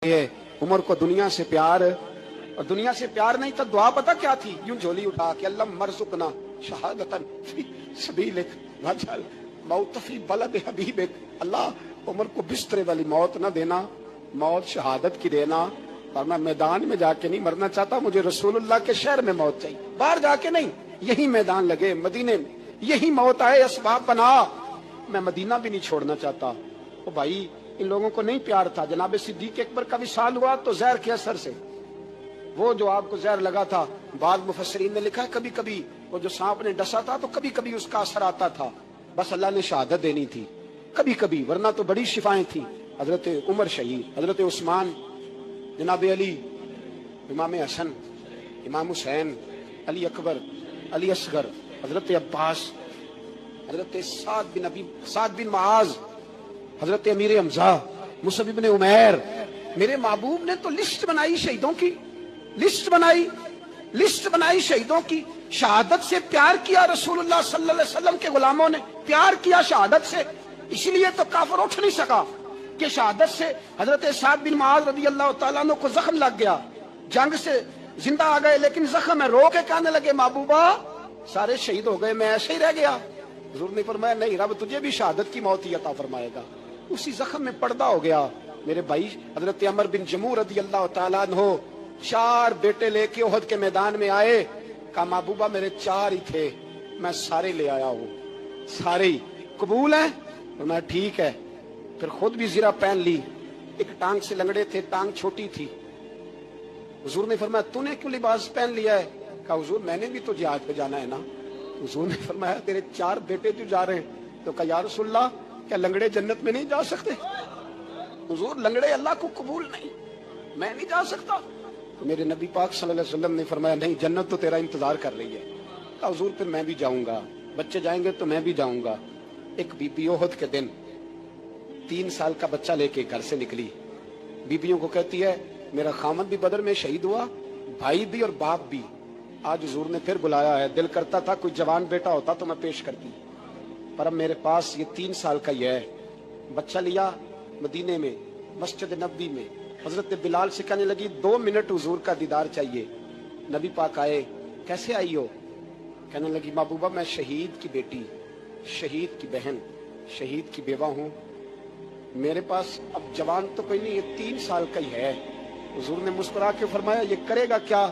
ये उमर को दुनिया से प्यार, और दुनिया से प्यार नहीं था, दुआ पता क्या थी? यूं झोली उठा के अल्लाह मरजुकना शहादतन फी सबीलिक वजल मौत फी बलद हबीबिक। अल्लाह उमर को बिस्तरे वाली मौत ना देना, मौत शहादत की देना। और मैं मैदान में जाके नहीं मरना चाहता, मुझे रसूलुल्लाह के शहर में मौत चाहिए, बाहर जाके नहीं। यही मैदान लगे मदीने में, यही मौत आए, असबाब बना। मैं मदीना भी नहीं छोड़ना चाहता। ओ भाई, इन लोगों को नहीं प्यार था। जनाब सिद्दीक अकबर का विसाल हुआ तो जहर के असर से, वो जो आपको जहर लगा था, बाद मुफस्सिरीन ने लिखा है कभी कभी वो जो सांप ने डसा था तो कभी कभी उसका असर आता था, बस अल्लाह ने शहादत देनी थी कभी कभी, वरना तो बड़ी शिफाएं थी। हजरत उमर शहीद, हजरत उस्मान, जनाब अली, इमाम हसन, इमाम हुसैन, अली अकबर, अली असगर, हजरत अब्बास, हजरत साद बिन मुआज, हजरत अमीर हमजा, मुसअब इब्न उमैर। मेरे महबूब ने तो लिस्ट बनाई शहीदों की, लिस्ट बनाई शहीदों की। शहादत से प्यार किया रसूलुल्लाह सल्लल्लाहु अलैहि वसल्लम के गुलामों ने, प्यार किया शहादत से, इसीलिए तो काफिर उठ नहीं सका कि शहादत से हजरत साद बिन मुआज रदी अल्लाह तआला अन्हु को जख्म लग गया, जंग से जिंदा आ गए, लेकिन जख्म है, रो के कहने लगे महबूबा सारे शहीद हो गए, मैं ऐसे ही रह गया। हुजूर ने फरमाया नहीं, रब तुझे भी शहादत की मौत ही अता फरमाएगा। उसी जख्म में पर्दा हो गया। मेरे भाई हजरत अमर बिन जमूह रदी अल्लाह तआला अन्हु 4 बेटे लेके ओहद के मैदान में आए, कहा महबूबा मेरे 4 ही थे, मैं सारे ले आया हूँ, सारे ही कबूल है? और मैं ठीक है। फिर खुद भी जीरा पहन ली, एक टांग से लंगड़े थे, टांग छोटी थी। हुजूर ने फरमाया तूने क्यों लिबास पहन लिया है? कहा हुजूर मैंने भी तो जिहाद पे जाना है ना। हुजूर ने फरमाया तेरे 4 बेटे क्यों जा रहे हैं? तो कहा या रसूलल्लाह क्या लंगड़े जन्नत में नहीं जा सकते? हुजूर लंगड़े अल्लाह को कबूल नहीं, मैं नहीं जा सकता। तो मेरे नबी पाक सल्लल्लाहु अलैहि वसल्लम ने फरमाया नहीं, जन्नत तो तेरा इंतजार कर रही है। कहा हुजूर फिर मैं भी जाऊंगा, बच्चे जाएंगे तो मैं भी जाऊंगा। एक बीबी ओहद के दिन 3 साल का बच्चा लेके घर से निकली, बीबियों को कहती है मेरा खामद भी बदर में शहीद हुआ, भाई भी और बाप भी, आज हुजूर ने फिर बुलाया है, दिल करता था कोई जवान बेटा होता तो मैं पेश करती, पर अब मेरे पास ये 3 साल का ही है। बच्चा लिया, मदीने में मस्जिद नबी में हजरत बिलाल से कहने लगी 2 मिनट हुजूर का दीदार चाहिए। नबी पाक आए, कैसे आई हो? कहने लगी महबूबा मैं शहीद की बेटी, शहीद की बहन, शहीद की बेवा हूँ, मेरे पास अब जवान तो कोई नहीं, ये 3 साल का ही है। हुजूर ने मुस्कुरा के फरमाया ये करेगा क्या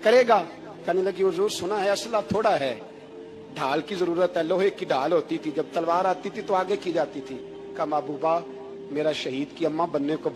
करेगा? कहने लगी हुजूर सुना है असला थोड़ा है, ढाल की जरूरत है, लोहे की ढाल होती थी, जब तलवार आती थी तो आगे की जाती थी। कहा महबूबा मेरा शहीद की अम्मा बनने को